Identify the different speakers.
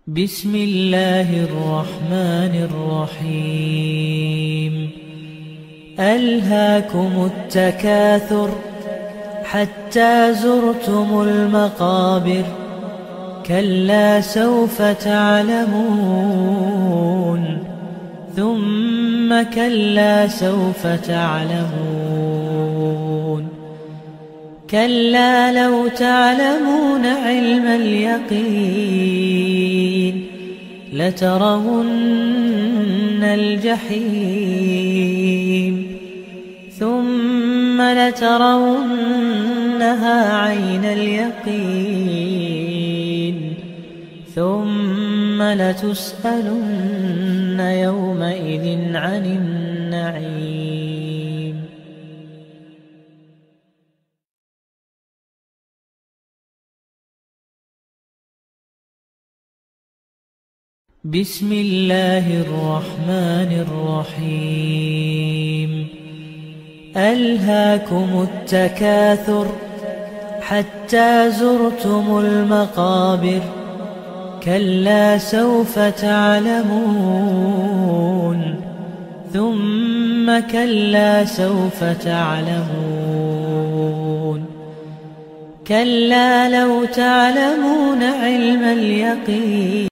Speaker 1: بسم الله الرحمن الرحيم. ألهاكم التكاثر حتى زرتم المقابر، كلا سوف تعلمون ثم كلا سوف تعلمون، كلا لو تعلمون علم اليقين لترون الجحيم ثم لترونها عين اليقين ثم لتسألن يومئذ عن النعيم. بسم الله الرحمن الرحيم. ألهاكم التكاثر حتى زرتم المقابر، كلا سوف تعلمون ثم كلا سوف تعلمون، كلا لو تعلمون علم اليقين